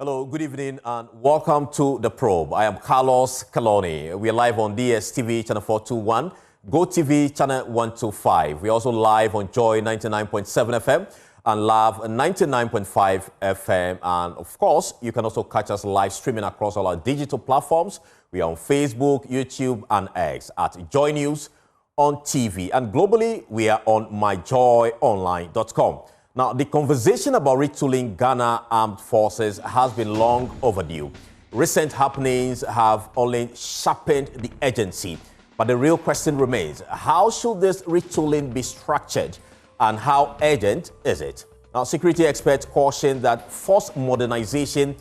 Hello, good evening, and welcome to The Probe. I am Carlos Caloni. We are live on DSTV channel 421, GoTV channel 125. We're also live on Joy 99.7 FM and Love 99.5 FM. And of course, you can also catch us live streaming across all our digital platforms. We are on Facebook, YouTube, and X at Joy News on TV. And globally, we are on myjoyonline.com. Now, the conversation about retooling Ghana Armed Forces has been long overdue. Recent happenings have only sharpened the urgency. But the real question remains, how should this retooling be structured and how urgent is it? Now, security experts caution that forced modernization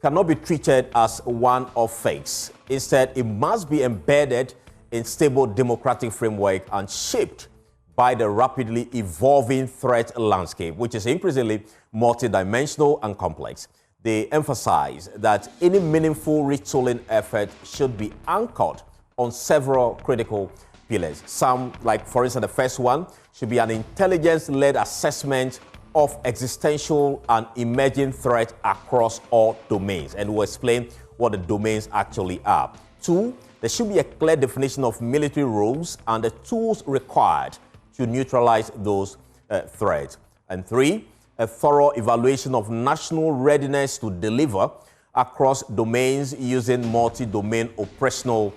cannot be treated as one-off fakes. Instead, it must be embedded in stable democratic framework and shaped by the rapidly evolving threat landscape, which is increasingly multidimensional and complex. They emphasize that any meaningful retooling effort should be anchored on several critical pillars. Some, like for instance, the first one should be an intelligence-led assessment of existential and emerging threats across all domains, and we'll explain what the domains actually are. Two, there should be a clear definition of military roles and the tools required to neutralize those threats. And three, a thorough evaluation of national readiness to deliver across domains using multi-domain operational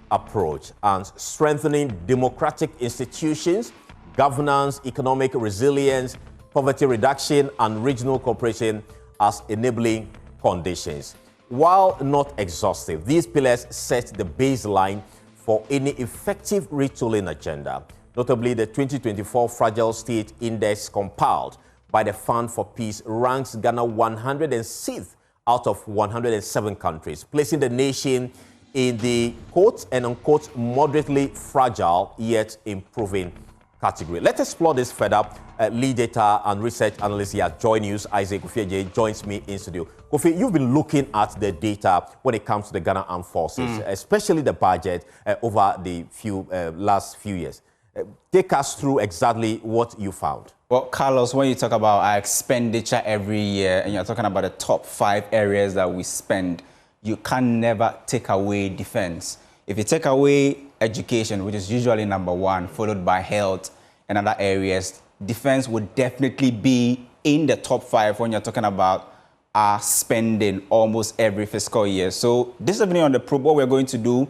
approach and strengthening democratic institutions, governance, economic resilience, poverty reduction, and regional cooperation as enabling conditions. While not exhaustive, these pillars set the baseline for any effective retooling agenda. Notably, the 2024 Fragile State Index compiled by the Fund for Peace ranks Ghana 106th out of 107 countries, placing the nation in the quote and unquote moderately fragile yet improving category. Let's explore this further. Lead data and research analyst here at Joy News, Isaac Kofi joins me in studio. Kofi, you've been looking at the data when it comes to the Ghana Armed Forces, especially the budget over the last few years. Take us through exactly what you found. Well, Carlos, when you talk about our expenditure every year and you're talking about the top 5 areas that we spend, you can never take away defense. If you take away education, which is usually number 1, followed by health and other areas, defense would definitely be in the top 5 when you're talking about our spending almost every fiscal year. So this evening on The Probe, what we're going to do,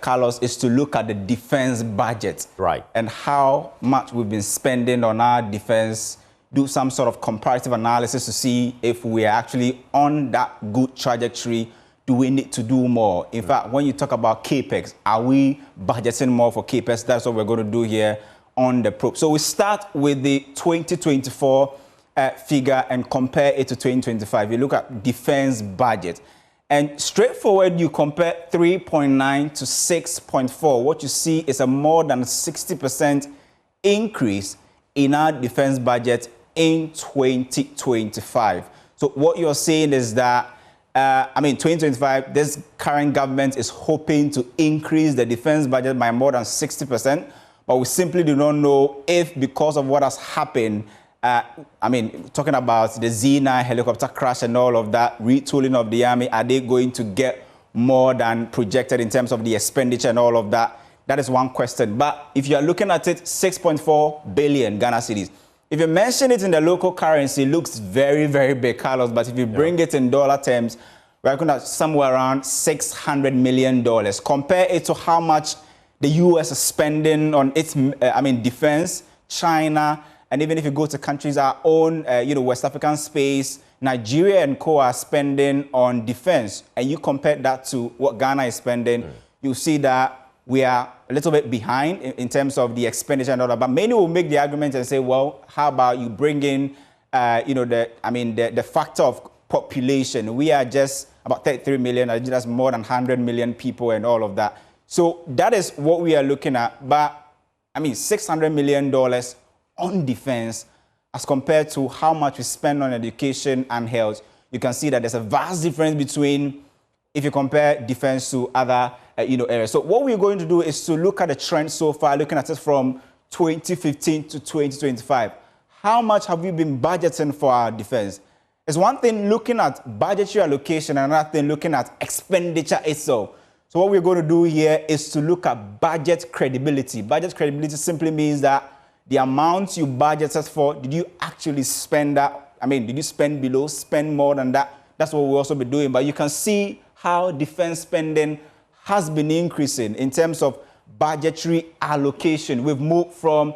Carlos, is to look at the defense budget. Right. And how much we've been spending on our defense, do some sort of comparative analysis to see if we are actually on that good trajectory. Do we need to do more? In fact, when you talk about CAPEX, are we budgeting more for CAPEX? That's what we're going to do here on The Probe. So we start with the 2024 figure and compare it to 2025. You look at defense budget. And straightforward, you compare 3.9 to 6.4. What you see is a more than 60% increase in our defense budget in 2025. So what you're saying is that, 2025, this current government is hoping to increase the defense budget by more than 60%, but we simply do not know if, because of what has happened, talking about the Z9 helicopter crash and all of that, retooling of the army, are they going to get more than projected in terms of the expenditure and all of that? That is one question. But if you're looking at it, 6.4 billion Ghana cedis. If you mention it in the local currency, it looks very, very big, Carlos. But if you bring it in dollar terms, we're looking at somewhere around $600 million. Compare it to how much the U.S. is spending on its, defense, China, and even if you go to countries our own, West African space, Nigeria and co are spending on defense, and you compare that to what Ghana is spending, you see that we are a little bit behind in terms of the expenditure and all that. But many will make the argument and say, well, how about you bring in, the factor of population? We are just about 33 million. I think that's more than 100 million people and all of that. So that is what we are looking at. But $600 million on defense as compared to how much we spend on education and health, you can see that there's a vast difference between if you compare defense to other areas. So what we're going to do is to look at the trend so far, looking at it from 2015 to 2025. How much have we been budgeting for our defense? It's one thing looking at budgetary allocation and another thing looking at expenditure itself. So what we're going to do here is to look at budget credibility. Budget credibility simply means that the amount you budgeted for, did you actually spend that? I mean, did you spend below, spend more than that? That's what we'll also be doing. But you can see how defense spending has been increasing in terms of budgetary allocation. We've moved from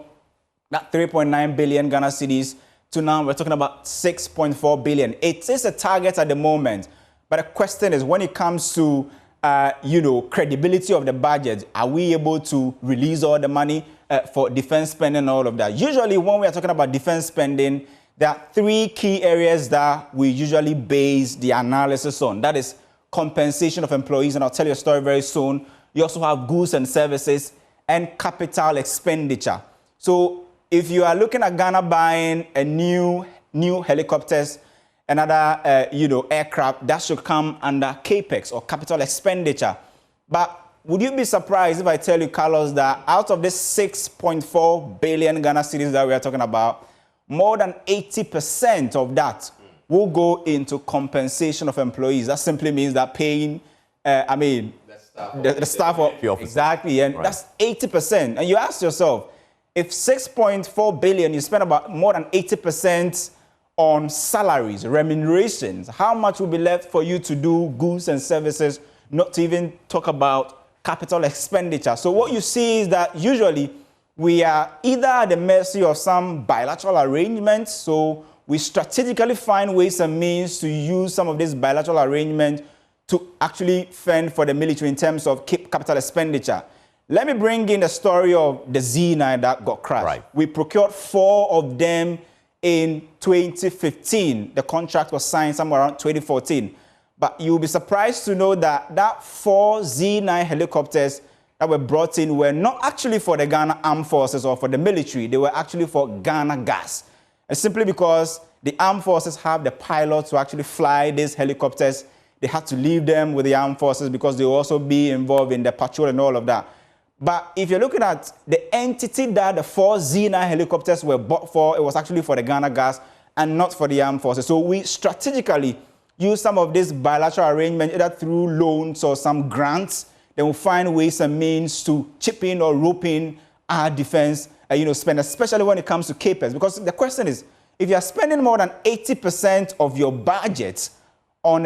that 3.9 billion Ghana cedis to now we're talking about 6.4 billion. It is a target at the moment. But the question is, when it comes to credibility of the budget, are we able to release all the money for defense spending and all of that? Usually when we are talking about defense spending, there are three key areas that we usually base the analysis on. That is compensation of employees, and I'll tell you a story very soon. You also have goods and services and capital expenditure. So if you are looking at Ghana buying a new helicopters and other aircraft, that should come under capex or capital expenditure. But would you be surprised if I tell you, Carlos, that out of this 6.4 billion Ghana cedis that we are talking about, more than 80% of that will go into compensation of employees? That simply means that paying, the staff of exactly, and right. That's 80%. And you ask yourself, if 6.4 billion, you spend about more than 80% on salaries, remunerations, how much will be left for you to do goods and services, not to even talk about capital expenditure? So what you see is that usually we are either at the mercy of some bilateral arrangements, so we strategically find ways and means to use some of these bilateral arrangements to actually fend for the military in terms of capital expenditure. Let me bring in the story of the Z9 that got crashed. Right. We procured 4 of them in 2015. The contract was signed somewhere around 2014. But you'll be surprised to know that 4 Z9 helicopters that were brought in were not actually for the Ghana Armed Forces or for the military. They were actually for Ghana Gas. And simply because the Armed Forces have the pilots to actually fly these helicopters, they had to leave them with the Armed Forces because they will also be involved in the patrol and all of that. But if you're looking at the entity that the 4 Z9 helicopters were bought for, it was actually for the Ghana Gas and not for the Armed Forces. So we strategically use some of this bilateral arrangement either through loans or some grants. Then we'll find ways and means to chip in or rope in our defense spend, especially when it comes to capex. Because the question is, if you are spending more than 80% of your budget on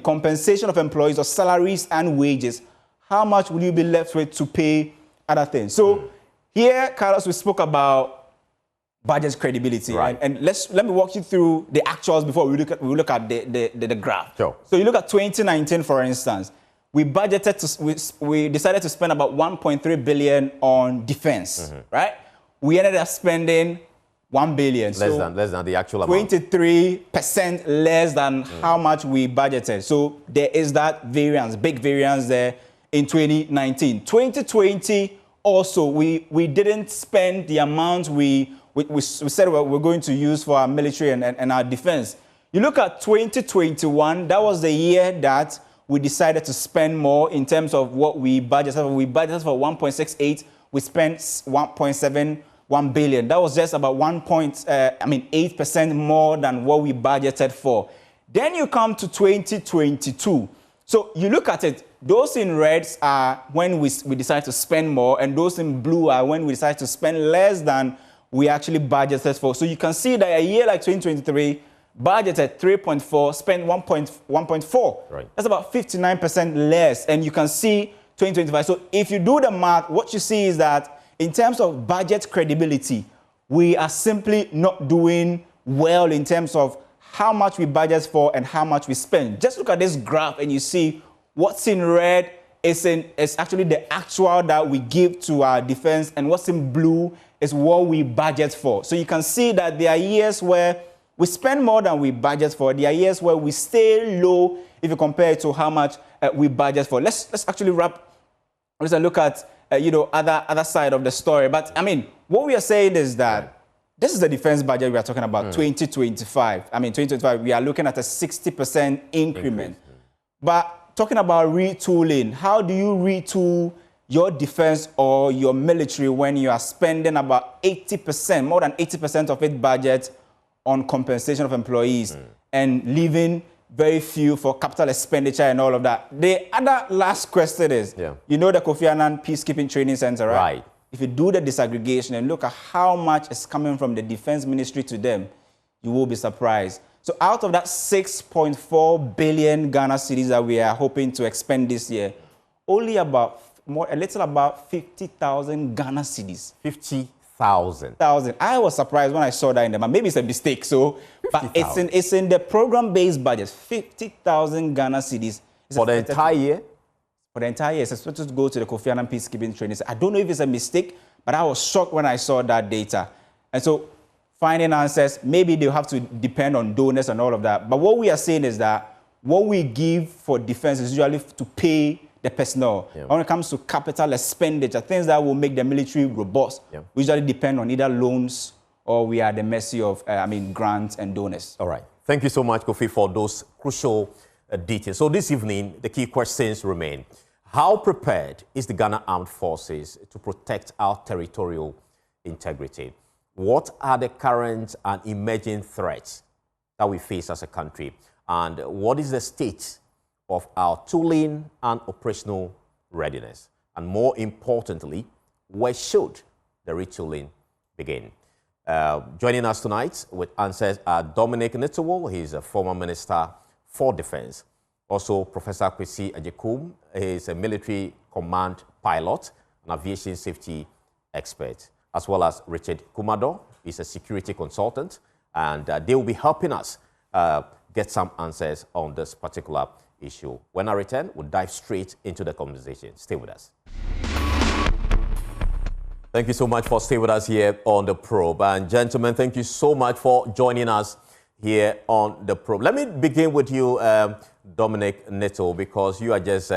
compensation of employees or salaries and wages, how much will you be left with to pay other things? So here, Carlos, we spoke about budget credibility. Right. And let me walk you through the actuals before we look at the graph. Sure. So you look at 2019, for instance. We decided to spend about 1.3 billion on defense, right? We ended up spending 1 billion. Less than the actual amount. 23% less than how much we budgeted. So there is that variance, big variance there in 2019. 2020 also, we didn't spend the amount we said we're going to use for our military and our defense. You look at 2021, that was the year that we decided to spend more in terms of what we budgeted. We budgeted for 1.68. We spent 1.71 billion. That was just about 8% more than what we budgeted for. Then you come to 2022. So you look at it. Those in reds are when we decide to spend more, and those in blue are when we decide to spend less than we actually budgeted for. So you can see that a year like 2023, budgeted 3.4, spent 1.4. Right. That's about 59% less. And you can see 2025. So if you do the math, what you see is that in terms of budget credibility, we are simply not doing well in terms of how much we budget for and how much we spend. Just look at this graph and you see what's in red is actually the actual that we give to our defense, and what's in blue is what we budget for. So you can see that there are years where we spend more than we budget for. There are years where we stay low if you compare it to how much we budget for. Let's actually let's look at other side of the story. But I mean, what we are saying is that this is the defense budget we are talking about, 2025. 2025, we are looking at a 60% increment. But talking about retooling, how do you retool your defense or your military when you are spending about 80%, more than 80% of its budget on compensation of employees and leaving very few for capital expenditure and all of that. The other last question is, you know the Kofi Annan Peacekeeping Training Center, right? Right. If you do the disaggregation and look at how much is coming from the Defense Ministry to them, you will be surprised. So out of that 6.4 billion Ghana cedis that we are hoping to expend this year, only about a little about 50,000 Ghana cedis. 50,000. I was surprised when I saw that in the maybe it's a mistake. So, but it's in the program-based budget. 50,000 Ghana cedis for the entire year. For the entire year, it's expected to go to the Kofi Annan Peacekeeping Training. I don't know if it's a mistake, but I was shocked when I saw that data. And so, finding answers, maybe they'll have to depend on donors and all of that. But what we are saying is that what we give for defense is usually to pay the personnel. When it comes to capital expenditure, things that will make the military robust, we usually depend on either loans or we are at the mercy of, grants and donors. All right. Thank you so much, Kofi, for those crucial details. So this evening, the key questions remain. How prepared is the Ghana Armed Forces to protect our territorial integrity? What are the current and emerging threats that we face as a country? And what is the state of our tooling and operational readiness? And more importantly, where should the retooling begin? Joining us tonight with answers are Dominic Nitiwul. He's a former Minister for Defense. Also, Professor Kwesi Ajekum is a military command pilot and aviation safety expert, as well as Richard Kumado. He's a security consultant, and they will be helping us get some answers on this particular issue. When I return, we'll dive straight into the conversation. Stay with us. Thank you so much for staying with us here on The Probe. And gentlemen, thank you so much for joining us here on The Probe. Let me begin with you, Dominic Nitiwul, because you are just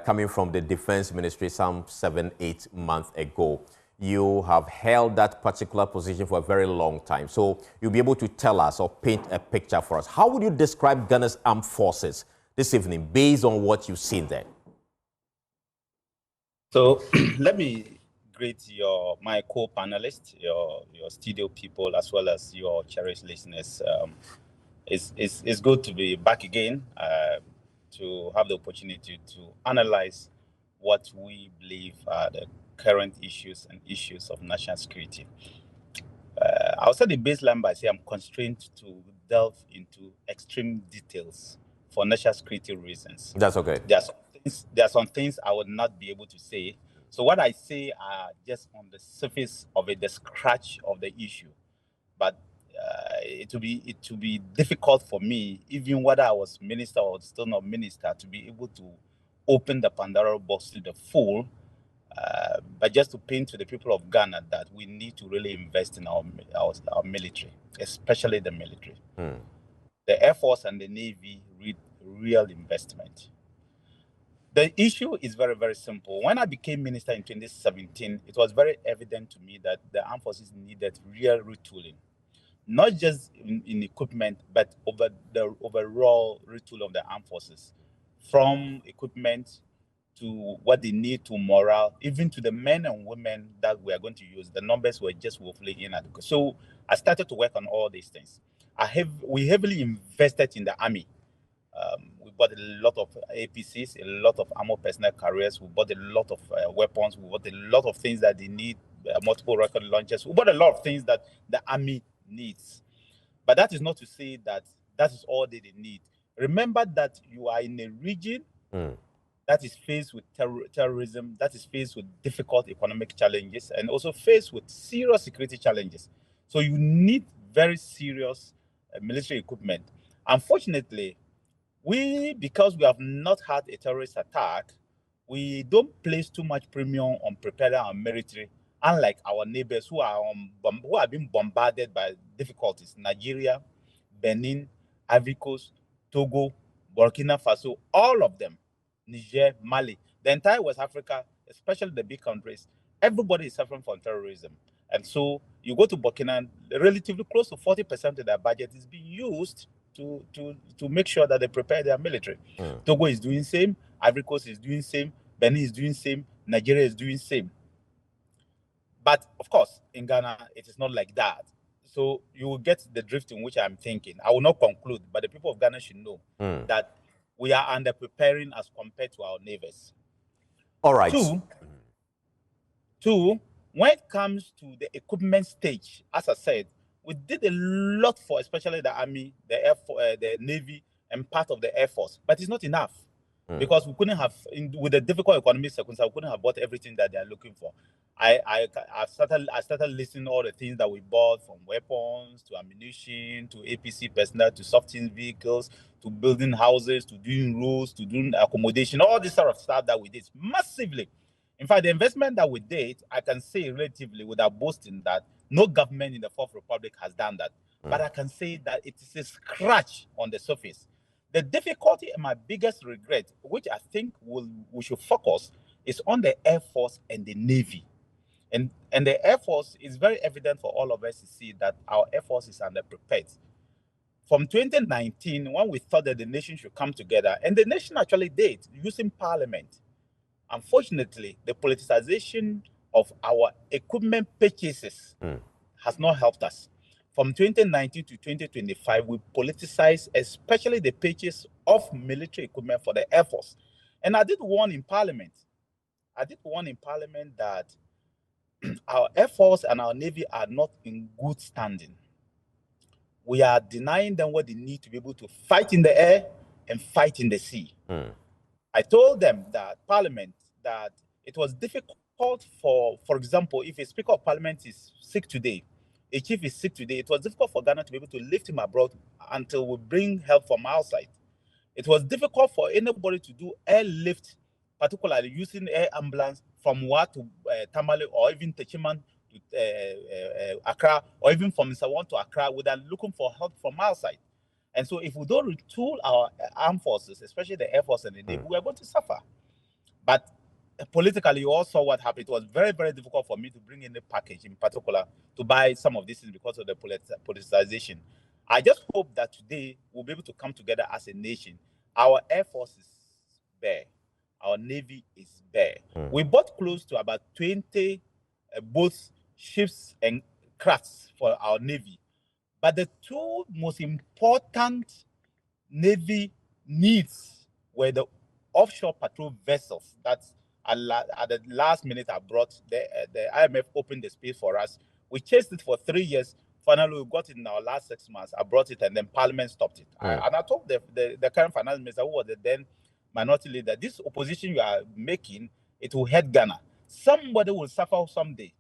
coming from the Defense Ministry some 7-8 months ago. You have held that particular position for a very long time. So you'll be able to tell us or paint a picture for us. How would you describe Ghana's armed forces this evening based on what you've seen there? So let me greet my co-panelists, your studio people, as well as your cherished listeners. It's good to be back again to have the opportunity to analyze what we believe are the current issues and issues of national security. I'll set the baseline by saying I'm constrained to delve into extreme details for national security reasons. That's okay. There are some things I would not be able to say. So what I say are just on the surface of it, the scratch of the issue. But it will be difficult for me, even whether I was minister or still not minister, to be able to open the Pandora box to the full. But just to paint to the people of Ghana that we need to really invest in our military, especially the military. The Air Force and the Navy need real investment. The issue is very, very simple. When I became minister in 2017, it was very evident to me that the armed forces needed real retooling, not just in equipment, but over the overall retool of the armed forces, from equipment to what they need to morale, even to the men and women that we are going to use. The numbers were just woefully inadequate. So I started to work on all these things. We heavily invested in the army. We bought a lot of APCs, a lot of armor personnel carriers. We bought a lot of weapons. We bought a lot of things that they need, multiple rocket launchers. We bought a lot of things that the army needs. But that is not to say that that is all they need. Remember that you are in a region that is faced with terrorism, that is faced with difficult economic challenges, and also faced with serious security challenges. So you need very serious military equipment. Unfortunately, because we have not had a terrorist attack, we don't place too much premium on preparing our military, unlike our neighbors who are being bombarded by difficulties. Nigeria, Benin, Ivory Coast, Togo, Burkina Faso, all of them, Niger, Mali, the entire West Africa, especially the big countries, everybody is suffering from terrorism. And so you go to Burkina, relatively close to 40% of their budget is being used to make sure that they prepare their military. Togo is doing the same, Ivory Coast is doing the same, Benin is doing the same, Nigeria is doing the same. But of course, in Ghana, it is not like that. So you will get the drift in which I'm thinking. I will not conclude, but the people of Ghana should know that we are under preparing as compared to our neighbors. All right. Two, when it comes to the equipment stage, as I said, we did a lot for especially the Army, the Air Force, the Navy, and part of the Air Force, but it's not enough because we couldn't have, with the difficult economic circumstances, we couldn't have bought everything that they are looking for. I started listing all the things that we bought, from weapons to ammunition to APC personnel to soft-tin vehicles to building houses to doing roads to doing accommodation, all this sort of stuff that we did massively. In fact, the investment that we did, I can say relatively without boasting that no government in the Fourth Republic has done that. But I can say that it is a scratch on the surface. The difficulty and my biggest regret, which I think we should focus, is on the Air Force and the Navy. And the Air Force is very evident for all of us to see that our Air Force is underprepared. From 2019, when we thought that the nation should come together, and the nation actually did, using Parliament. Unfortunately, the politicization of our equipment purchases has not helped us. From 2019 to 2025, we politicized especially the purchase of military equipment for the Air Force. And I did warn in Parliament. That our Air Force and our Navy are not in good standing. We are denying them what they need to be able to fight in the air and fight in the sea. I told them that Parliament that it was difficult for example, if a Speaker of Parliament is sick today, a chief is sick today, it was difficult for Ghana to be able to lift him abroad until we bring help from outside. It was difficult for anybody to do airlift, particularly using air ambulance from Wa to Tamale or even Techiman to Accra, or even from Sawan to Accra without looking for help from outside. And so if we don't retool our armed forces, especially the Air Force and the Navy, we are going to suffer. But politically, you all saw what happened. It was very, very difficult for me to bring in the package, in particular, to buy some of these things because of the politicization. I just hope that today we'll be able to come together as a nation. Our Air Force is bare. Our Navy is bare. We bought close to about 20 both ships and crafts for our Navy. But the two most important Navy needs were the offshore patrol vessels that at the last minute I brought. The IMF opened the space for us. We chased it for 3 years. Finally, we got it in our last 6 months. I brought it and then Parliament stopped it. And I told the current finance minister, who was the then minority leader, this opposition you are making, it will hurt Ghana. Somebody will suffer someday.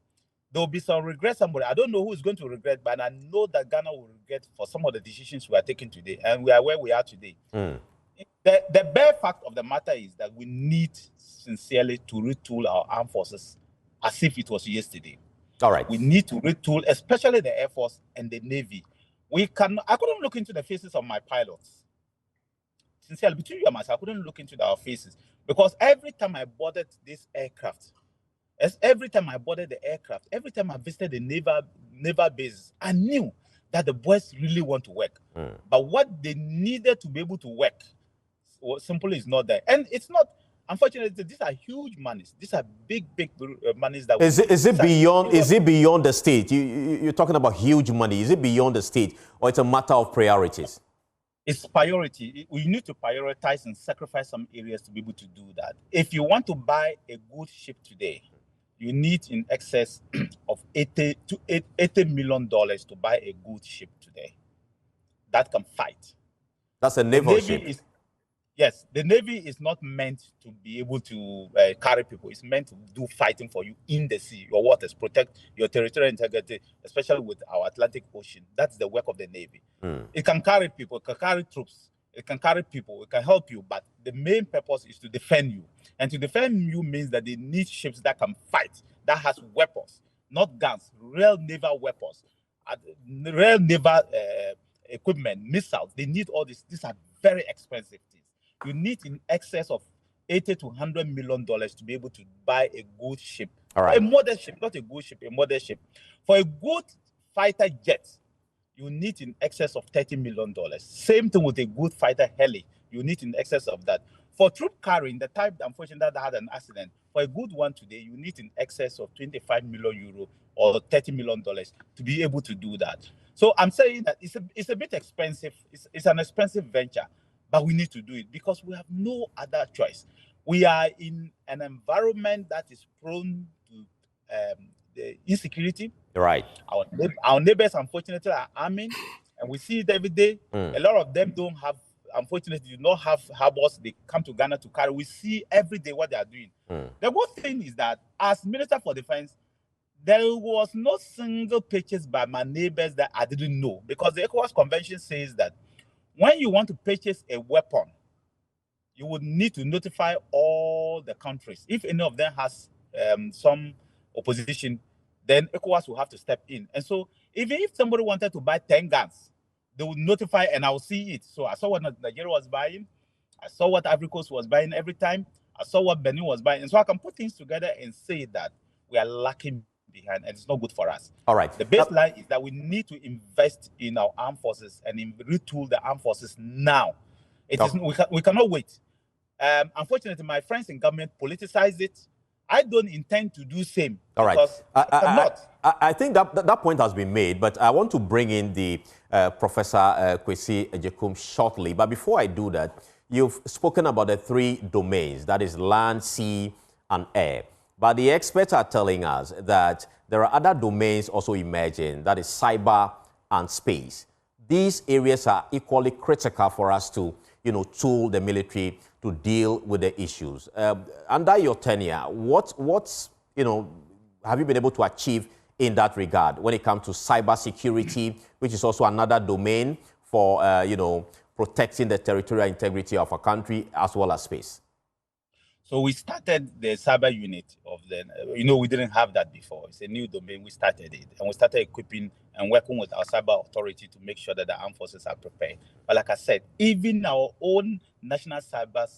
There will be some regret somebody. I don't know who is going to regret, but I know that Ghana will regret for some of the decisions we are taking today, and we are where we are today. The bare fact of the matter is that we need sincerely to retool our armed forces as if it was yesterday. All right. We need to retool, especially the Air Force and the Navy. I couldn't look into the faces of my pilots. Sincerely, between you and myself, I couldn't look into our faces because every time I boarded this aircraft, every time I boarded the aircraft, every time I visited the naval bases, I knew that the boys really want to work. But what they needed to be able to work simply is not there. And it's not, unfortunately, these are huge monies. These are big monies that is it beyond the state? You're talking about huge money. Is it beyond the state, or it's a matter of priorities? It's priority. We need to prioritize and sacrifice some areas to be able to do that. If you want to buy a good ship today, you need in excess of $80 million to buy a good ship today that can fight. That's a naval ship. Yes, the Navy is not meant to be able to carry people. It's meant to do fighting for you in the sea, your waters, protect your territorial integrity, especially with our Atlantic Ocean. That's the work of the Navy. It can carry people, it can carry troops, it can carry people, it can help you, but the main purpose is to defend you. And to defend you means that they need ships that can fight, that has weapons, not guns, real naval weapons, real naval equipment, missiles. They need all this. These are very expensive things. You need in excess of $80 to $100 million to be able to buy a good ship. All right. A modern ship, not a good ship, a modern ship. For a good fighter jet, you need in excess of $30 million. Same thing with a good fighter heli. you need in excess of that. For troop carrying, the type, unfortunately, that had an accident, for a good one today, you need in excess of 25 million euro or $30 million to be able to do that. So I'm saying that it's a bit expensive. It's an expensive venture, but we need to do it because we have no other choice. We are in an environment that is prone to the insecurity. Right. Our neighbors, unfortunately, are arming, and we see it every day. A lot of them don't have, unfortunately, do not have harbors. They come to Ghana to carry. We see every day what they are doing. The good thing is that as Minister for Defense, there was no single purchase by my neighbors that I didn't know, because the ECOWAS Convention says that when you want to purchase a weapon, you would need to notify all the countries. If any of them has some opposition, then ECOWAS will have to step in. And so even if somebody wanted to buy 10 guns, they would notify and I will see it. So I saw what Nigeria was buying. I saw what Ivory Coast was buying every time. I saw what Benin was buying. And so I can put things together and say that we are lacking behind and it's not good for us. All right. The baseline is that we need to invest in our armed forces and retool the armed forces now. We cannot wait. Unfortunately, my friends in government politicize it. I don't intend to do same. All right. I think that point has been made, but I want to bring in the Professor Kwesi Ejekum shortly. But before I do that, you've spoken about the three domains, that is land, sea, and air. But the experts are telling us that there are other domains also emerging, that is cyber and space. These areas are equally critical for us to, tool the military to deal with the issues. Under your tenure, what's have you been able to achieve in that regard when it comes to cyber security, which is also another domain for, protecting the territorial integrity of a country as well as space? So we started the cyber unit of the, we didn't have that before. It's a new domain. We started it and we started equipping and working with our cyber authority to make sure that the armed forces are prepared. But like I said, even our own national cyber,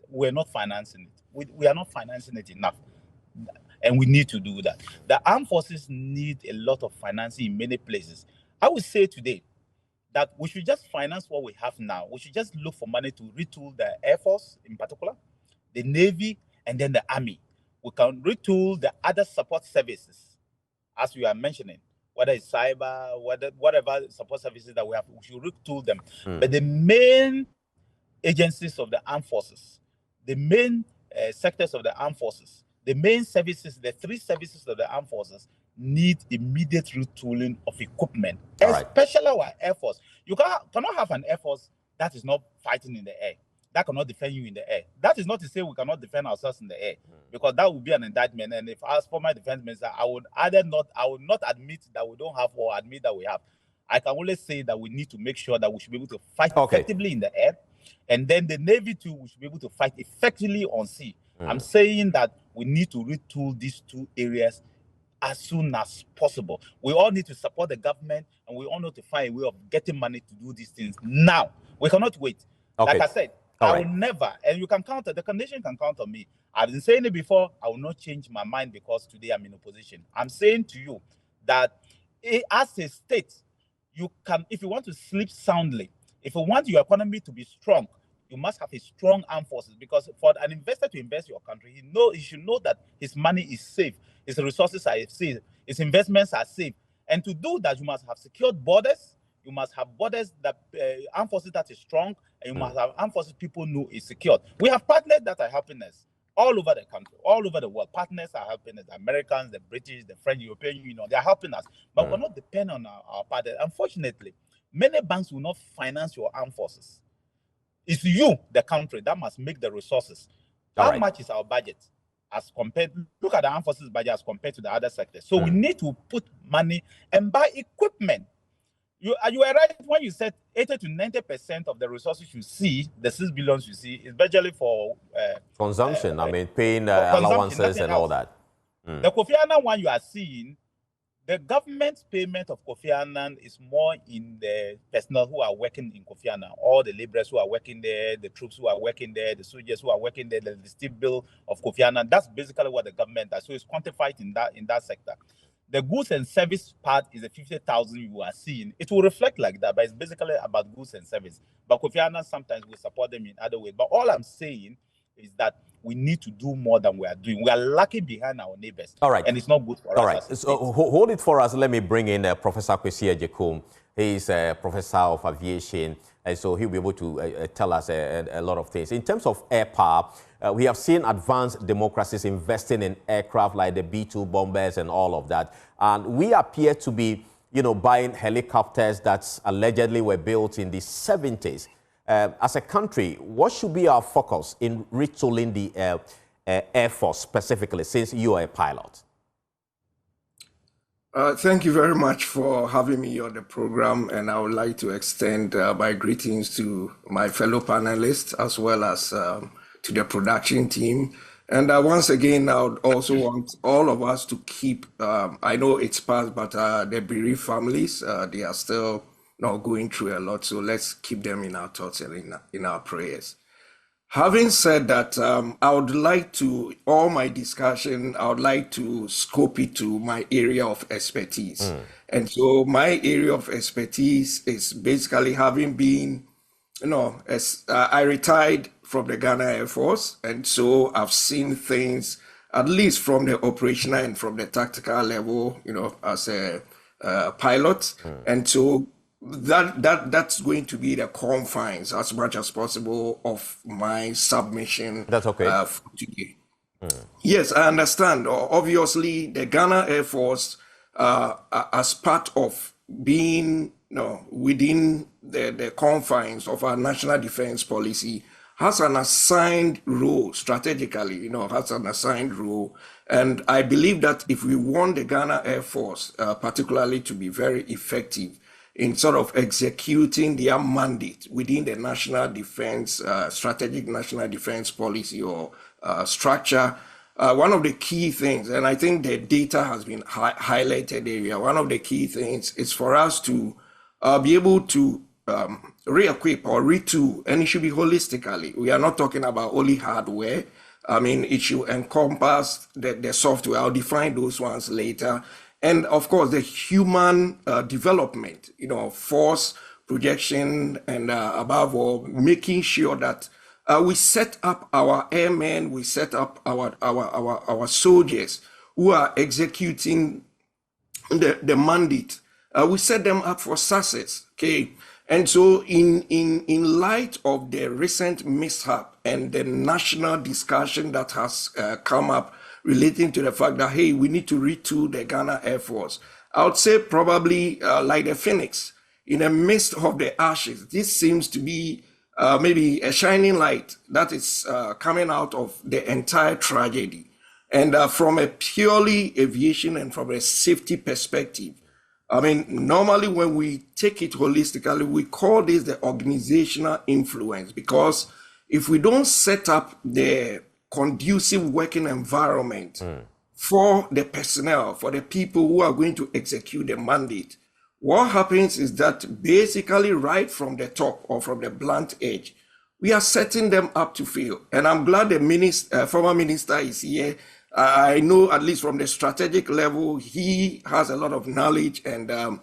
we're not financing it. We are not financing it enough. And we need to do that. The armed forces need a lot of financing in many places. I would say today that we should just finance what we have now. We should just look for money to retool the Air Force in particular, the Navy, and then the Army. We can retool the other support services, as we are mentioning, whether it's cyber, whatever support services that we have, we should retool them. But the main agencies of the armed forces, the main sectors of the armed forces, the main services, the three services of the armed forces need immediate retooling of equipment, especially our Air Force. You cannot have an Air Force that is not fighting in the air, that cannot defend you in the air. That is not to say we cannot defend ourselves in the air, because that would be an indictment. And if as former defense minister, I would not admit that we don't have or admit that we have. I can only say that we need to make sure that we should be able to fight effectively in the air, and then the Navy too, we should be able to fight effectively on sea. I'm saying that we need to retool these two areas as soon as possible. We all need to support the government, and we all need to find a way of getting money to do these things now. We cannot wait. Like I said, I will never, and you can count, the condition can count on me. I've been saying it before, I will not change my mind because today I'm in opposition. I'm saying to you that as a state, you can, if you want to sleep soundly, if you want your economy to be strong, you must have a strong armed forces, because for an investor to invest in your country, he should know that his money is safe, his resources are safe, his investments are safe. And to do that, you must have secured borders. You must have borders that armed forces that is strong, and you must have armed forces people know is secured. We have partners that are helping us all over the country, all over the world. Partners are helping us. The Americans, the British, the French, European Union, they are helping us. But we're not dependent on our partners. Unfortunately, many banks will not finance your armed forces. It's you, the country, that must make the resources. How much is our budget as compared? Look at the armed forces budget as compared to the other sectors. So we need to put money and buy equipment. You were right when you said 80 to 90% of the resources you see, the 6 billion you see, is budgetly for consumption. Paying allowances and all that. The Kofi Annan one you are seeing, the government's payment of Kofi Annan is more in the personnel who are working in Kofi Annan, all the laborers who are working there, the troops who are working there, the soldiers who are working there, the steel bill of Kofi Annan. That's basically what the government does. So it's quantified in that sector. The goods and service part is the 50,000 you are seeing. It will reflect like that, but it's basically about goods and service. But Kofi Annan, sometimes we support them in other ways. But all I'm saying is that we need to do more than we are doing. We are lagging behind our neighbors. All right. And it's not good for All us. right. So hold it for us. Let me bring in Professor Kwesi Ejekum. He's a professor of aviation, and so he'll be able to tell us a lot of things. In terms of air power, we have seen advanced democracies investing in aircraft like the B-2 bombers and all of that. And we appear to be, buying helicopters that allegedly were built in the 70s. As a country, what should be our focus in retooling the Air Force specifically, since you are a pilot? Thank you very much for having me on the program, and I would like to extend my greetings to my fellow panelists as well as to the production team. And once again, I would also want all of us to keep, I know it's past, but the bereaved families, they are still going through a lot, so let's keep them in our thoughts and in our prayers. Having said that, I would like to, all my discussion, I would like to scope it to my area of expertise. And so my area of expertise is basically having been, I retired from the Ghana Air Force. And so I've seen things, at least from the operational and from the tactical level, as a pilot. And so that's going to be the confines as much as possible of my submission. That's okay. Today. Yes, I understand. Obviously, the Ghana Air Force, as part of being within the confines of our national defense policy, has an assigned role strategically, has an assigned role. And I believe that if we want the Ghana Air Force, particularly to be very effective in sort of executing their mandate within the national defense, strategic national defense policy or structure, one of the key things, and I think the data has been highlighted area, one of the key things is for us to be able to re-equip or retool, and it should be holistically. We are not talking about only hardware. I mean, it should encompass the software. I'll define those ones later. And of course, the human development, force projection, and above all, making sure that we set up our airmen, we set up our soldiers who are executing the mandate. We set them up for success, okay? And so in light of the recent mishap and the national discussion that has come up relating to the fact that, hey, we need to retool the Ghana Air Force, I would say probably like the phoenix, in the midst of the ashes, this seems to be maybe a shining light that is coming out of the entire tragedy. And from a purely aviation and from a safety perspective, I mean, normally when we take it holistically, we call this the organizational influence, because if we don't set up the conducive working environment for the personnel, for the people who are going to execute the mandate, what happens is that basically right from the top or from the blunt edge, we are setting them up to fail. And I'm glad the former minister is here. I know at least from the strategic level, he has a lot of knowledge and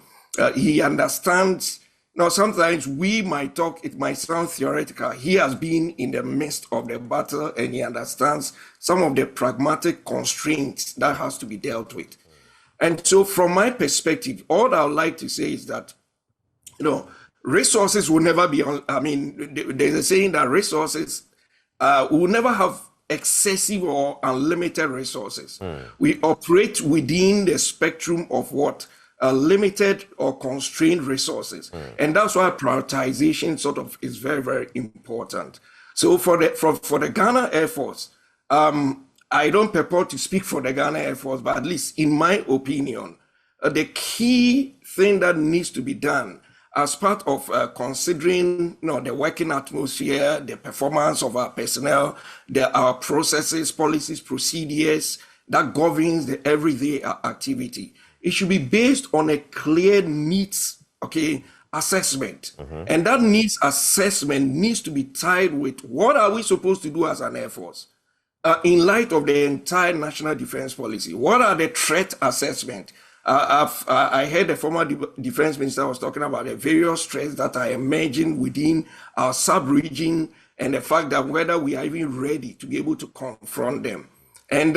he understands. Now, sometimes we might talk, it might sound theoretical. He has been in the midst of the battle and he understands some of the pragmatic constraints that has to be dealt with. And so from my perspective, all I would like to say is that, resources will never be, there's a saying that resources will never have excessive or unlimited resources. We operate within the spectrum of what? Limited or constrained resources. And that's why prioritization sort of is very, very important. So for the Ghana Air Force, I don't purport to speak for the Ghana Air Force, but at least in my opinion, the key thing that needs to be done as part of considering the working atmosphere, the performance of our personnel, our processes, policies, procedures that governs the everyday activity. It should be based on a clear needs, assessment. And that needs assessment needs to be tied with what are we supposed to do as an Air Force? In light of the entire national defense policy, what are the threat assessment? I heard the former defense minister was talking about the various threats that are emerging within our sub-region and the fact that whether we are even ready to be able to confront them. And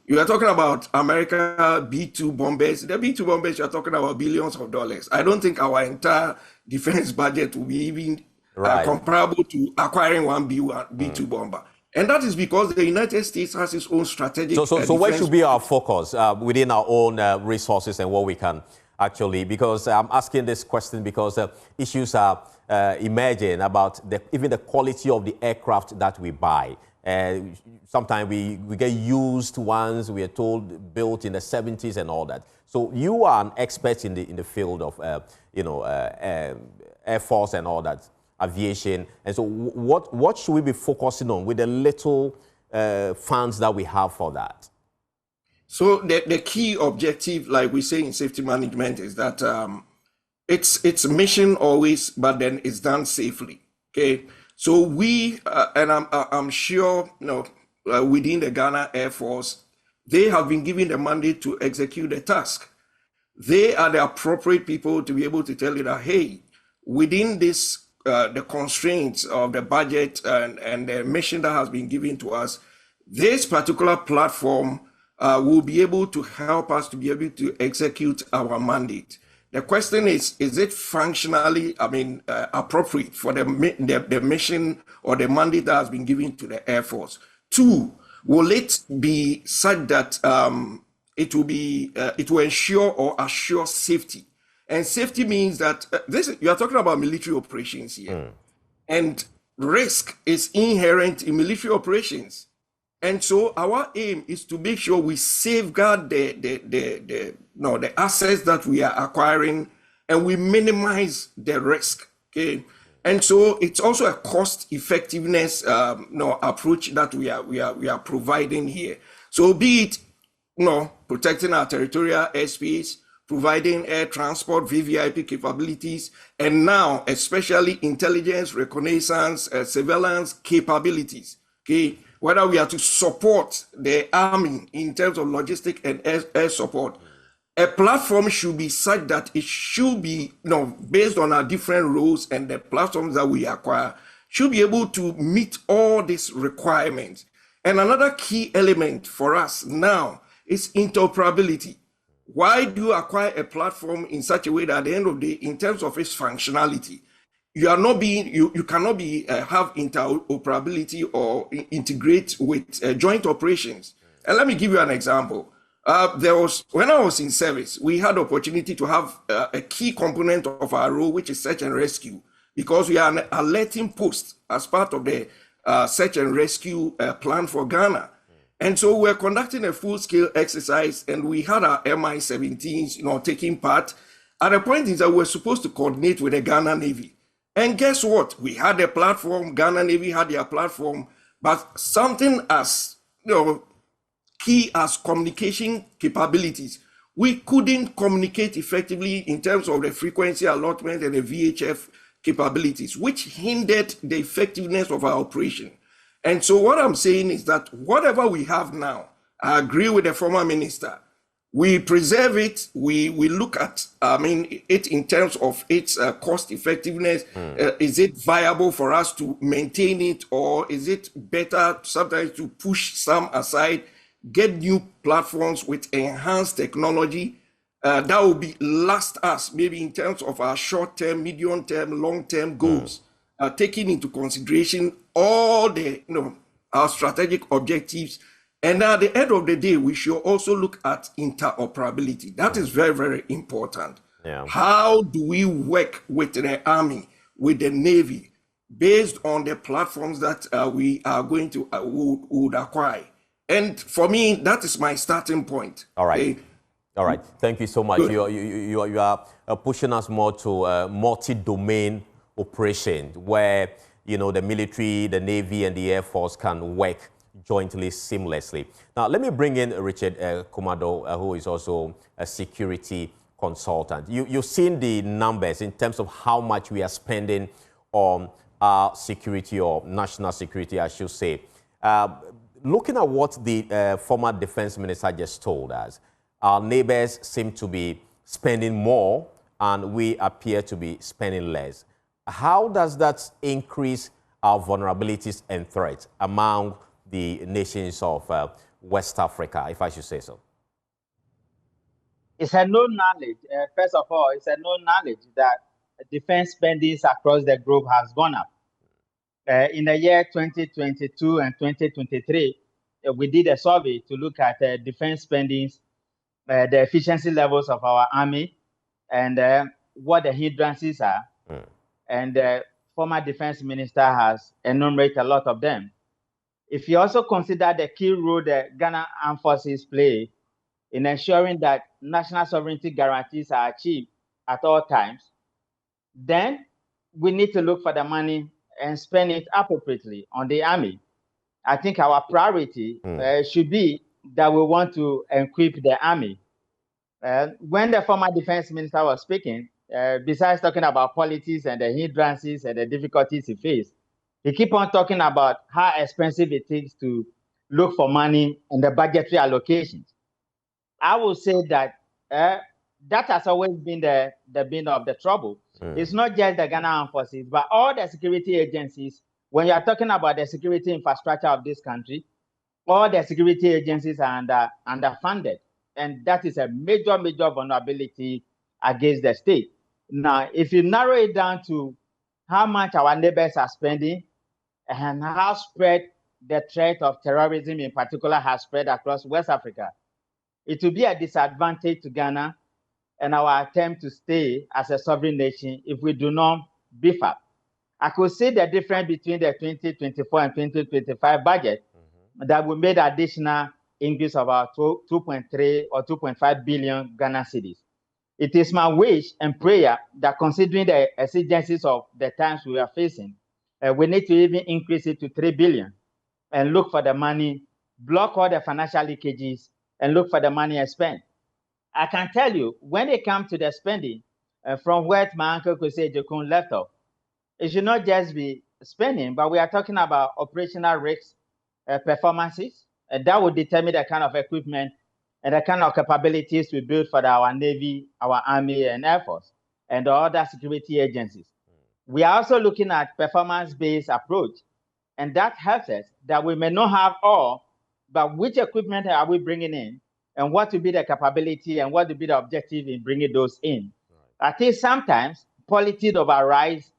you are talking about America B-2 bombers. The B-2 bombers, you are talking about billions of dollars. I don't think our entire defense budget will be even comparable to acquiring one B-2 bomber. And that is because the United States has its own strategic. So where should be our focus within our own resources and what we can actually? Because I'm asking this question because issues are emerging about even the quality of the aircraft that we buy. Sometimes we get used ones, we are told built in the 70s and all that. So you are an expert in the field of Air Force and all that, aviation. And so what should we be focusing on with the little funds that we have for that? So the key objective, like we say in safety management, is that it's mission always, but then it's done safely. Okay. So we, and I'm sure, within the Ghana Air Force, they have been given the mandate to execute the task. They are the appropriate people to be able to tell you that, hey, within this, the constraints of the budget and the mission that has been given to us, this particular platform will be able to help us to be able to execute our mandate. The question is it functionally, appropriate for the mission or the mandate that has been given to the Air Force? Two, will it be such that it will ensure or assure safety? And safety means that you are talking about military operations here, and risk is inherent in military operations. And so our aim is to make sure we safeguard the assets that we are acquiring, and we minimize the risk. Okay, and so it's also a cost effectiveness approach that we are providing here. So be it protecting our territorial airspace, providing air transport, VVIP capabilities, and now especially intelligence, reconnaissance, surveillance capabilities. Okay. Whether we are to support the army in terms of logistic and air support, a platform should be such that it should be, based on our different roles and the platforms that we acquire, should be able to meet all these requirements. And another key element for us now is interoperability. Why do you acquire a platform in such a way that at the end of the day, in terms of its functionality, you cannot have interoperability or integrate with joint operations? And let me give you an example. When I was in service, we had the opportunity to have a key component of our role, which is search and rescue, because we are an alerting post as part of the search and rescue plan for Ghana. And so we're conducting a full-scale exercise, and we had our MI-17s, taking part. At a point in that we were supposed to coordinate with the Ghana Navy. And guess what? We had a platform, Ghana Navy had their platform, but something as key as communication capabilities, we couldn't communicate effectively in terms of the frequency allotment and the VHF capabilities, which hindered the effectiveness of our operation. And so what I'm saying is that whatever we have now, I agree with the former minister, we preserve it, we look at, it in terms of its cost effectiveness. Is it viable for us to maintain it, or is it better sometimes to push some aside, get new platforms with enhanced technology that will last us maybe in terms of our short-term, medium-term, long-term goals, taking into consideration all the, our strategic objectives. And at the end of the day, we should also look at interoperability. That is very, very important. Yeah. How do we work with the Army, with the Navy, based on the platforms that we are going to would acquire? And for me, that is my starting point. All right. All right. Thank you so much. You are pushing us more to multi-domain operation where, the military, the Navy, and the Air Force can work jointly, seamlessly. Now, let me bring in Richard Kumado, who is also a security consultant. You've seen the numbers in terms of how much we are spending on our security, or national security, I should say. Looking at what the former defense minister just told us, our neighbors seem to be spending more and we appear to be spending less. How does that increase our vulnerabilities and threats among the nations of West Africa, if I should say so? It's a known knowledge. First of all, it's a known knowledge that defense spending across the globe has gone up. In the year 2022 and 2023, we did a survey to look at defense spending, the efficiency levels of our army, and what the hindrances are. And the former defense minister has enumerated a lot of them. If you also consider the key role the Ghana Armed Forces play in ensuring that national sovereignty guarantees are achieved at all times, then we need to look for the money and spend it appropriately on the army. I think our priority should be that we want to equip the army. When the former defense minister was speaking, besides talking about politics and the hindrances and the difficulties he faced, he keep on talking about how expensive it is to look for money in the budgetary allocations. I will say that that has always been the bane of the trouble. It's not just the Ghana Armed Forces, but all the security agencies. When you are talking about the security infrastructure of this country, all the security agencies are underfunded. And that is a major, major vulnerability against the state. Now, if you narrow it down to how much our neighbors are spending and how spread the threat of terrorism in particular has spread across West Africa, it will be a disadvantage to Ghana and our attempt to stay as a sovereign nation if we do not beef up. I could see the difference between the 2024 and 2025 budget that we made additional increase of about 2.3 or 2.5 billion Ghana cedis. It is my wish and prayer that considering the exigencies of the times we are facing, we need to even increase it to 3 billion and look for the money, block all the financial leakages, and look for the money and spend. I can tell you, when it comes to the spending, from where my uncle could say Jokun left off, it should not just be spending, but we are talking about operational risks, performances, and that will determine the kind of equipment and the kind of capabilities we build for our Navy, our Army, and Air Force, and the other security agencies. We are also looking at performance-based approach, and that helps us that we may not have all, but which equipment are we bringing in, and what will be the capability, and what will be the objective in bringing those in. I think sometimes politics overrides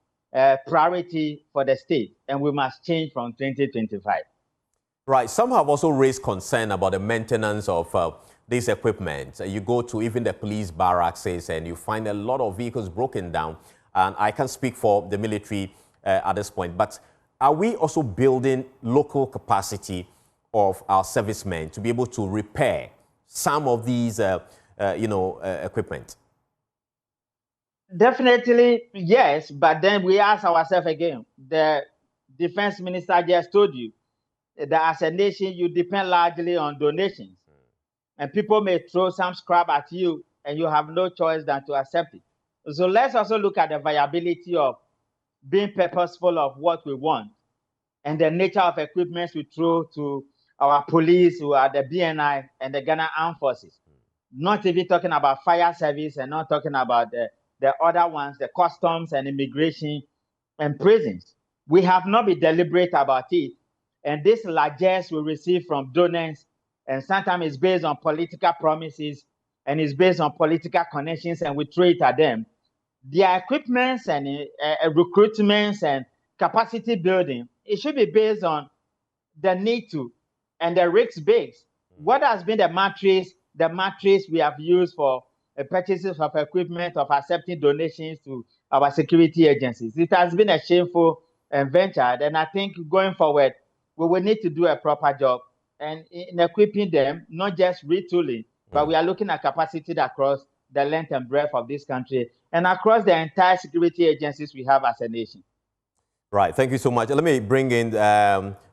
priority for the state, and we must change from 2025. Right. Some have also raised concern about the maintenance of this equipment. You go to even the police barracks and you find a lot of vehicles broken down. And I can't speak for the military at this point, but are we also building local capacity of our servicemen to be able to repair some of these, equipment? Definitely, yes. But then we ask ourselves again, the defense minister just told you that as a nation, you depend largely on donations. And people may throw some scrap at you and you have no choice than to accept it. So let's also look at the viability of being purposeful of what we want and the nature of equipment we throw to our police, who are the BNI and the Ghana Armed Forces. Not even talking about fire service and not talking about the other ones, the customs and immigration and prisons. We have not been deliberate about it. And this largesse we receive from donors, and sometimes it's based on political promises and it's based on political connections, and we throw it at them. Their equipments and recruitments and capacity building, it should be based on the need to and the risk base. What has been the matrix we have used for purchases of equipment, of accepting donations to our security agencies? It has been a shameful venture, and I think going forward, we will need to do a proper job and in equipping them, not just retooling, but we are looking at capacity across the length and breadth of this country and across the entire security agencies we have as a nation. Right. Thank you so much. Let me bring in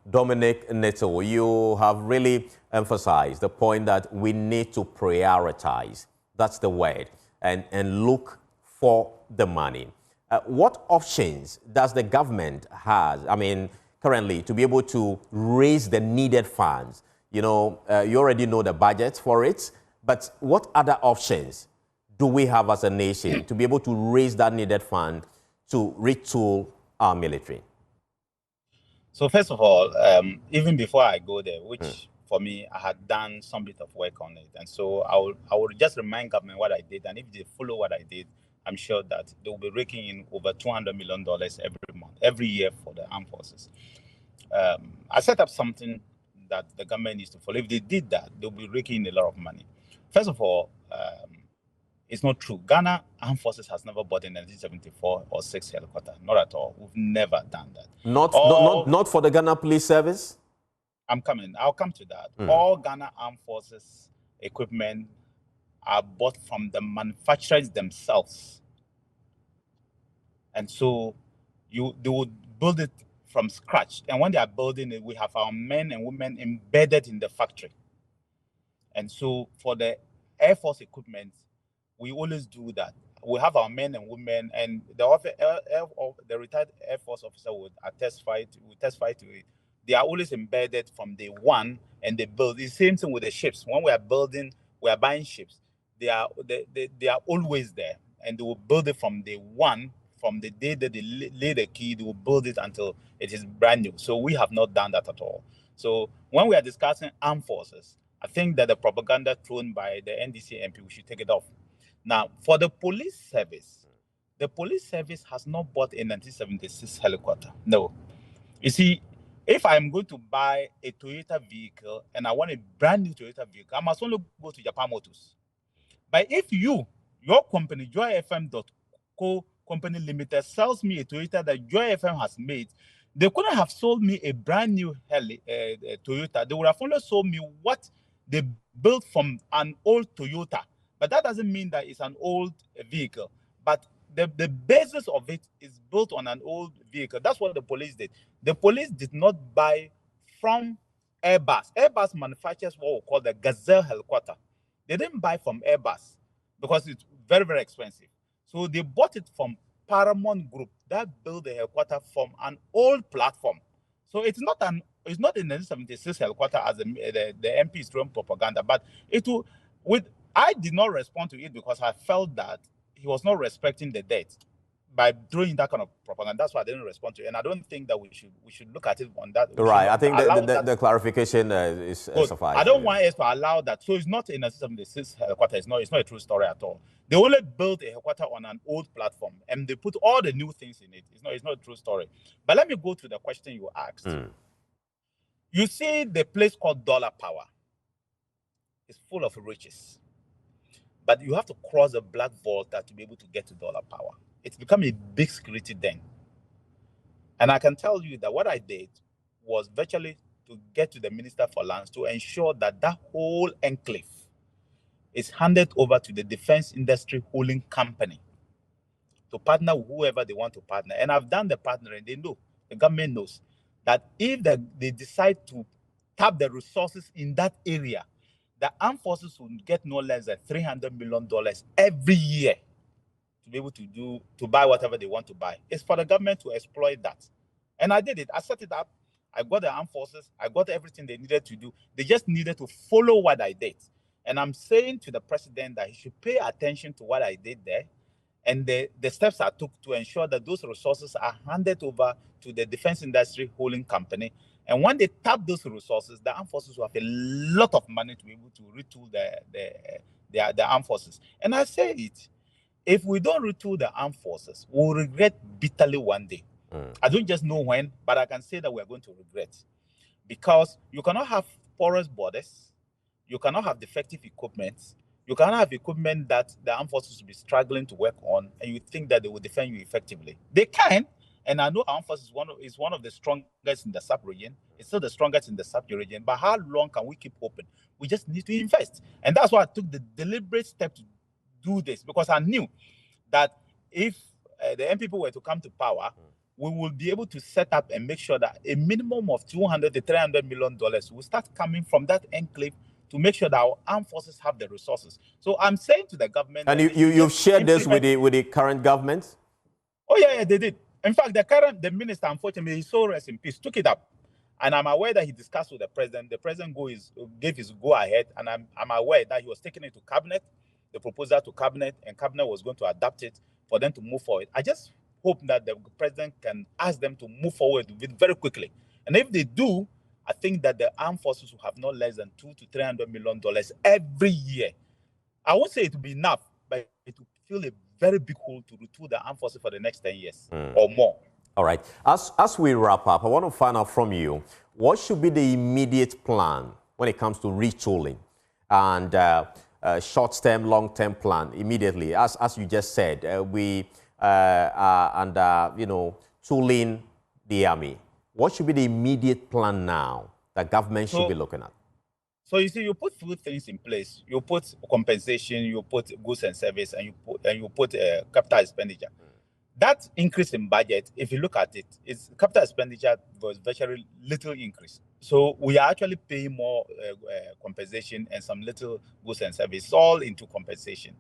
Dominic Nitiwul. You have really emphasized the point that we need to prioritize. That's the word. And look for the money. What options does the government have, currently, to be able to raise the needed funds? You already know the budget for it, But what other options do we have as a nation to be able to raise that needed fund to retool our military? So first of all, even before I go there, which for me, I had done some bit of work on it. And so I will just remind government what I did. And if they follow what I did, I'm sure that they will be raking in over $200 million every month, every year for the armed forces. I set up something that the government needs to follow. If they did that, they'll be raking in a lot of money. First of all, it's not true. Ghana Armed Forces has never bought a 1974 or 6 helicopter. Not at all. We've never done that. Not for the Ghana Police Service? I'll come to that. All Ghana Armed Forces equipment are bought from the manufacturers themselves. And so they would build it from scratch. And when they are building it, we have our men and women embedded in the factory. And so for the Air Force equipment, we always do that. We have our men and women, and the retired Air Force officer would testify to it. They are always embedded from day one, and they build. It's the same thing with the ships. When we are buying ships. They are always there, and they will build it from day one. From the day that they lay the key, they will build it until it is brand new. So we have not done that at all. So when we are discussing armed forces, I think that the propaganda thrown by the NDC MP, we should take it off. Now, for the police service has not bought a 1976 helicopter. No. You see, if I'm going to buy a Toyota vehicle and I want a brand new Toyota vehicle, I must only go to Japan Motors. But if your company, joyfm.co company limited, sells me a Toyota that Joy FM has made, they couldn't have sold me a brand new Toyota. They would have only sold me what they built from an old Toyota. But that doesn't mean that it's an old vehicle. But the basis of it is built on an old vehicle. That's what the police did. The police did not buy from Airbus. Airbus manufactures what we call the Gazelle helicopter. They didn't buy from Airbus because it's very, very expensive. So they bought it from Paramount Group that built the helicopter from an old platform. So it's not a 1976 helicopter as the MP is throwing propaganda, but I did not respond to it because I felt that he was not respecting the dead by throwing that kind of propaganda. That's why I didn't respond to it. And I don't think that we should look at it on that. Right. I think the clarification is sufficient. I don't want us to allow that. So it's not in a 1976 helicopter. It's not a true story at all. They only built a helicopter on an old platform and they put all the new things in it. It's not a true story. But let me go to the question you asked. You see the place called Dollar Power. It's full of riches. But you have to cross the black vault to be able to get to Dollar Power. It's become a big security den. And I can tell you that what I did was virtually to get to the Minister for Lands to ensure that that whole enclave is handed over to the Defense Industry Holding Company to partner with whoever they want to partner. And I've done the partnering. They know, the government knows, that if they decide to tap the resources in that area, the armed forces will get no less than $300 million every year to be able to buy whatever they want to buy. It's for the government to exploit that. And I did it. I set it up. I got the armed forces. I got everything they needed to do. They just needed to follow what I did. And I'm saying to the president that he should pay attention to what I did there and the steps I took to ensure that those resources are handed over to the Defense Industry Holding Company. And when they tap those resources, the armed forces will have a lot of money to be able to retool the armed forces. And I say it, if we don't retool the armed forces, we'll regret bitterly one day. I don't just know when, but I can say that we're going to regret. Because you cannot have porous borders, you cannot have defective equipment, you cannot have equipment that the armed forces will be struggling to work on, and you think that they will defend you effectively. They can, and I know our armed forces is one of the strongest in the sub-region. It's still the strongest in the sub-region, but how long can we keep open? We just need to invest. And that's why I took the deliberate step to do this, because I knew that if the NPP were to come to power, we will be able to set up and make sure that a minimum of $200 to $300 million will start coming from that enclave to make sure that our armed forces have the resources. So I'm saying to the government... And you've shared this with the current government? Oh, yeah, they did. In fact, the minister, unfortunately, his soul rest in peace, took it up. And I'm aware that he discussed with the president. The president gave his go-ahead, and I'm aware that he was taking it to cabinet, the proposal to cabinet, and cabinet was going to adapt it for them to move forward. I just hope that the president can ask them to move forward with it very quickly. And if they do, I think that the armed forces will have not less than $200 to $300 million every year. I won't say it will be enough, but it will fill a very big hole to retool the armed forces for the next 10 years or more. All right. As we wrap up, I want to find out from you, what should be the immediate plan when it comes to retooling and short-term, long-term plan immediately? As you just said, we are under, tooling the army. What should be the immediate plan now that government should be looking at? So you see, you put few things in place. You put compensation, you put goods and service, and you put capital expenditure. That increase in budget, if you look at it, it's capital expenditure was virtually little increase. So we are actually paying more compensation and some little goods and service, all into compensation.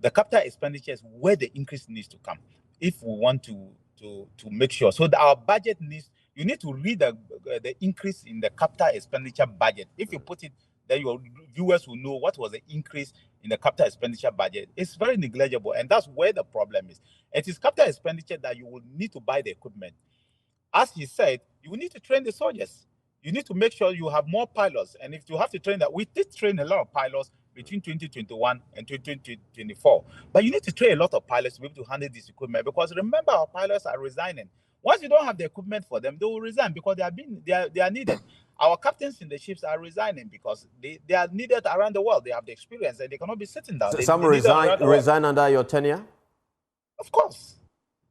The capital expenditure is where the increase needs to come if we want to make sure. So that our budget needs, you need to read the increase in the capital expenditure budget. If you put it, then your viewers will know what was the increase in the capital expenditure budget. It's very negligible, and that's where the problem is. It is capital expenditure that you will need to buy the equipment. As he said, you will need to train the soldiers. You need to make sure you have more pilots. And if you have to train that, we did train a lot of pilots between 2021 and 2024. But you need to train a lot of pilots to be able to handle this equipment, because remember, our pilots are resigning. Once you don't have the equipment for them, they will resign because they are needed. Our captains in the ships are resigning because they are needed around the world. They have the experience and they cannot be sitting down. So some resign under your tenure? Of course.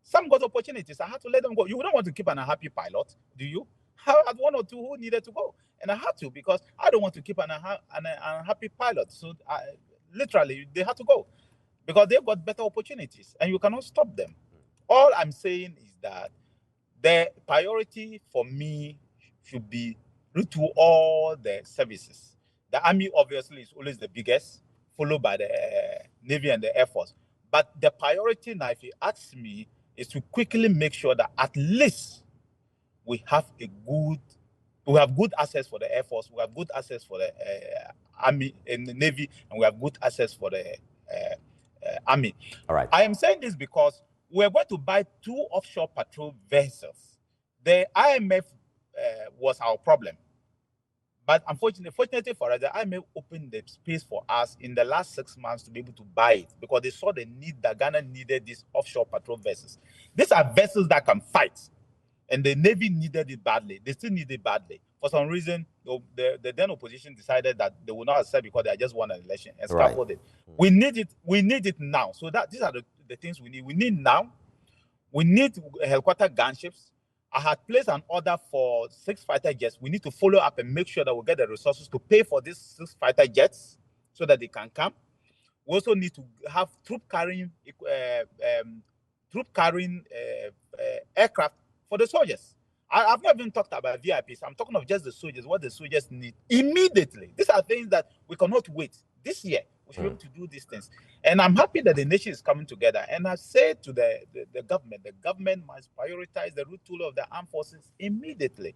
Some got opportunities. I had to let them go. You don't want to keep an unhappy pilot, do you? I had one or two who needed to go. And I had to, because I don't want to keep an unhappy pilot. So literally, they had to go because they've got better opportunities and you cannot stop them. All I'm saying is that the priority for me should be to all the services. The Army obviously is always the biggest, followed by the Navy and the Air Force. But the priority now, if you ask me, is to quickly make sure that at least we have good access for the Air Force, we have good access for the Army and the Navy, and we have good access for the Army. All right. I am saying this because we're going to buy 2 offshore patrol vessels. The IMF was our problem. But fortunately for us, the IMF opened the space for us in the last 6 months to be able to buy it, because they saw the need that Ghana needed these offshore patrol vessels. These are vessels that can fight, and the Navy needed it badly. They still need it badly. For some reason, the then opposition decided that they will not accept because they just won an election and scaffolded it. We need it. We need it now. So these are the things we need. We need now. We need helicopter gunships. I had placed an order for 6 fighter jets. We need to follow up and make sure that we get the resources to pay for these 6 fighter jets so that they can come. We also need to have troop carrying aircraft for the soldiers. I've not even talked about VIPs. I'm talking of just the soldiers, what the soldiers need immediately. These are things that we cannot wait. This year, we should be able to do these things. And I'm happy that the nation is coming together. And I say to the government must prioritize the retool of the armed forces immediately.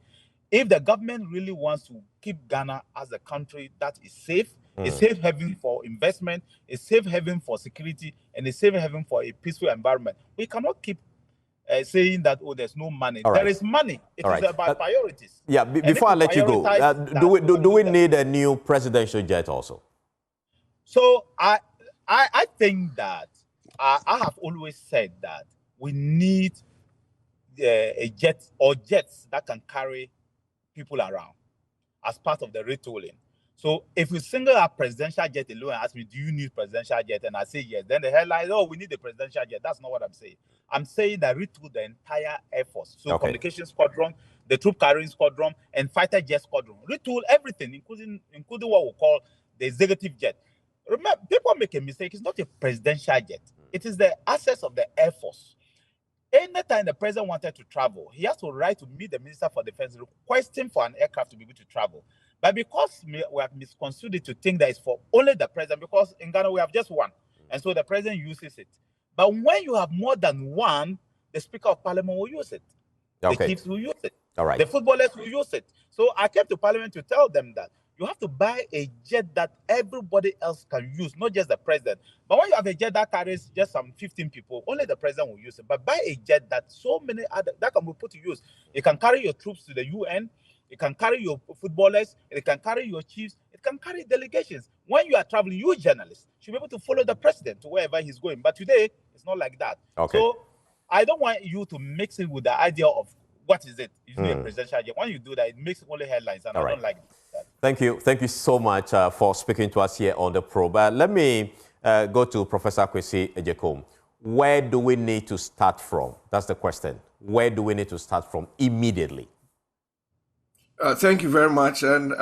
If the government really wants to keep Ghana as a country that is safe, a safe haven for investment, a safe haven for security, and a safe haven for a peaceful environment, we cannot keep saying that, oh, there's no money. There is money. It is about priorities. Yeah, before I let you go, do we need a new presidential jet also? So I think that I have always said that we need a jet or jets that can carry people around as part of the retooling. So if we single out presidential jet alone and ask me, do you need presidential jet? And I say yes, then the headline, oh, we need a presidential jet. That's not what I'm saying. I'm saying that retool the entire Air Force. So communication squadron, the troop carrying squadron, and fighter jet squadron. Retool everything, including what we call the executive jet. Remember, people make a mistake. It's not a presidential jet. It is the assets of the Air Force. Anytime the president wanted to travel, he has to write to meet the Minister for Defense, requesting for an aircraft to be able to travel. But because we have misconstrued it to think that it's for only the president, because in Ghana we have just one, and so the president uses it. But when you have more than one, the Speaker of Parliament will use it. The chiefs will use it. All right. The footballers will use it. So I came to Parliament to tell them that you have to buy a jet that everybody else can use, not just the president. But when you have a jet that carries just some 15 people, only the president will use it. But buy a jet that so many other that can be put to use. It can carry your troops to the UN. It can carry your footballers. It can carry your chiefs. It can carry delegations. When you are traveling, you journalists should be able to follow the president to wherever he's going. But today, it's not like that. Okay. So I don't want you to mix it with the idea of what is it? Is it a presidential jet? When you do that, it makes only headlines, and I don't like that. Thank you. Thank you so much for speaking to us here on the probe. Let me go to Professor Kwesi Ejekom. Where do we need to start from? That's the question. Where do we need to start from immediately? Thank you very much. And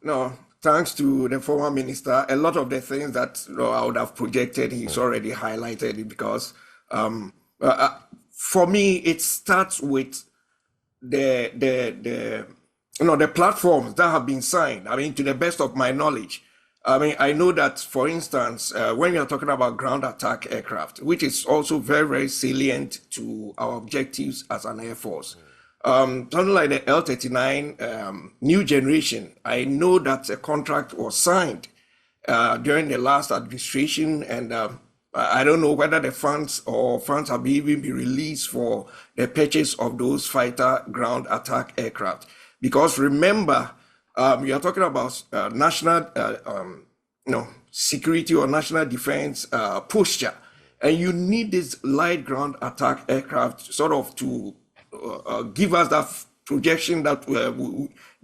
no, thanks to the former minister, a lot of the things that I would have projected, he's already highlighted it, because for me, it starts with the platforms that have been signed. I mean, to the best of my knowledge, I mean, I know that, for instance, when we are talking about ground attack aircraft, which is also very, very salient to our objectives as an Air Force, something like the L-39 new generation, I know that a contract was signed during the last administration, and I don't know whether the funds have even been released for the purchase of those fighter ground attack aircraft. Because remember, we are talking about national security or national defense posture, and you need this light ground attack aircraft sort of to give us that projection, that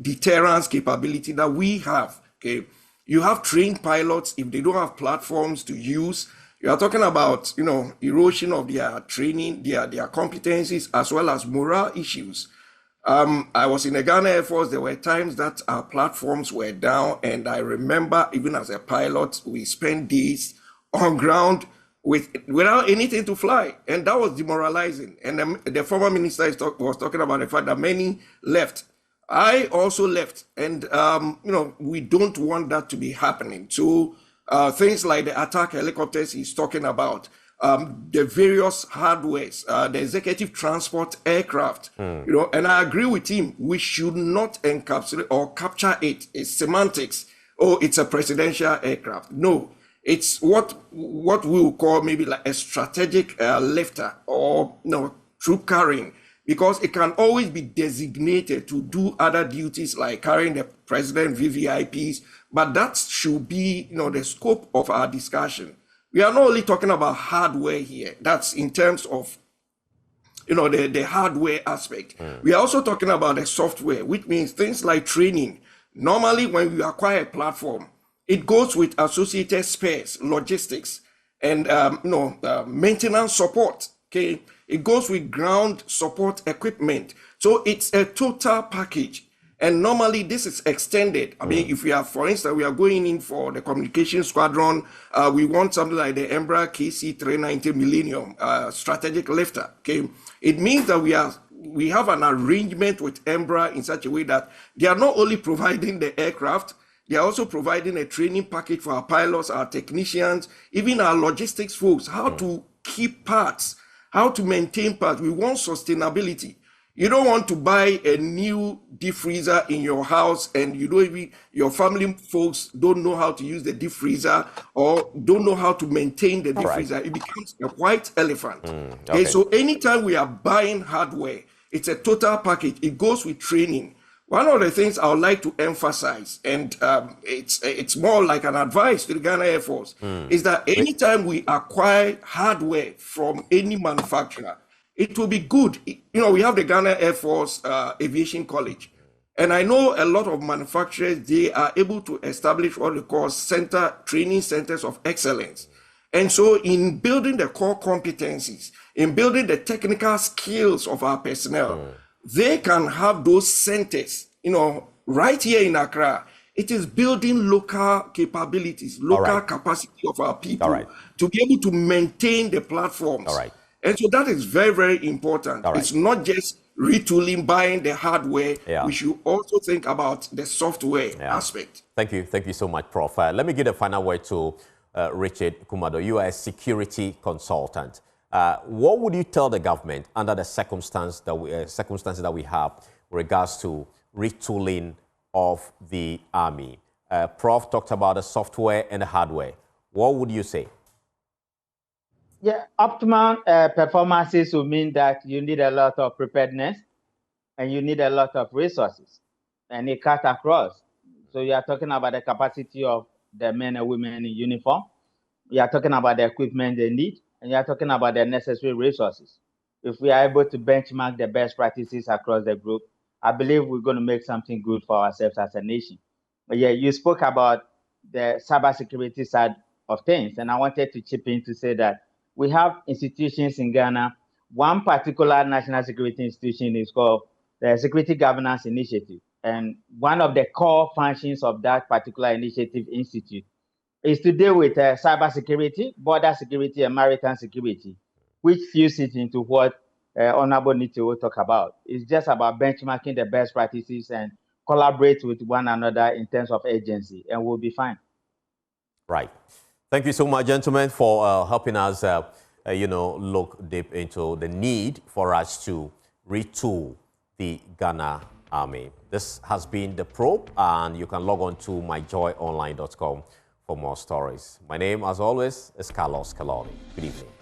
deterrence capability that we have. Okay, you have trained pilots. If they don't have platforms to use, you are talking about, erosion of their training, their competencies, as well as morale issues. I was in the Ghana Air Force. There were times that our platforms were down, and I remember even as a pilot, we spent days on ground without anything to fly, and that was demoralizing. And the former minister was talking about the fact that many left. I also left, and we don't want that to be happening. So things like the attack helicopters he's talking about, the various hardwares, the executive transport aircraft, and I agree with him. We should not encapsulate or capture it. It's semantics. Oh, it's a presidential aircraft. No, it's what we will call maybe like a strategic lifter or troop carrying, because it can always be designated to do other duties like carrying the president VVIPs. But that should be, the scope of our discussion. We are not only talking about hardware here. That's in terms of, the hardware aspect. We are also talking about the software, which means things like training. Normally, when you acquire a platform, it goes with associated spares, logistics, and maintenance support. Okay, it goes with ground support equipment. So it's a total package. And normally this is extended. I mean, if we are, for instance, we are going in for the communication squadron, we want something like the Embraer KC-390 Millennium strategic lifter. Okay, it means that we have an arrangement with Embraer in such a way that they are not only providing the aircraft, they are also providing a training package for our pilots, our technicians, even our logistics folks, how to keep parts, how to maintain parts. We want sustainability. You don't want to buy a new deep freezer in your house and your family folks don't know how to use the deep freezer or don't know how to maintain the deep freezer. It becomes a white elephant. Okay, so anytime we are buying hardware, it's a total package. It goes with training. One of the things I would like to emphasize, and it's more like an advice to the Ghana Air Force, is that anytime we acquire hardware from any manufacturer, it will be good. We have the Ghana Air Force Aviation College, and I know a lot of manufacturers, they are able to establish what they call training centers of excellence. And so in building the core competencies, in building the technical skills of our personnel, they can have those centers, right here in Accra. It is building local capabilities, local capacity of our people to be able to maintain the platforms. And so that is very, very important. It's not just retooling, buying the hardware. We should also think about the software aspect. Thank you. Thank you so much, Prof. Let me give the final word to Richard Kumado. You are a security consultant. What would you tell the government under the circumstances that we have, regards to retooling of the Army. Prof talked about the software and the hardware. What would you say? Yeah, optimal performances will mean that you need a lot of preparedness and you need a lot of resources, and it cuts across. So you are talking about the capacity of the men and women in uniform. You are talking about the equipment they need, and you are talking about the necessary resources. If we are able to benchmark the best practices across the group, I believe we're going to make something good for ourselves as a nation. But yeah, you spoke about the cybersecurity side of things, and I wanted to chip in to say that we have institutions in Ghana. One particular national security institution is called the Security Governance Initiative. And one of the core functions of that particular initiative institute is to deal with cybersecurity, border security, and maritime security, which fuse it into what Honorable Nitiwul talk about. It's just about benchmarking the best practices and collaborate with one another in terms of agency, and we'll be fine. Right. Thank you so much, gentlemen, for helping us, look deep into the need for us to retool the Ghana Army. This has been The Probe, and you can log on to myjoyonline.com for more stories. My name, as always, is Carlos Kaloni. Good evening.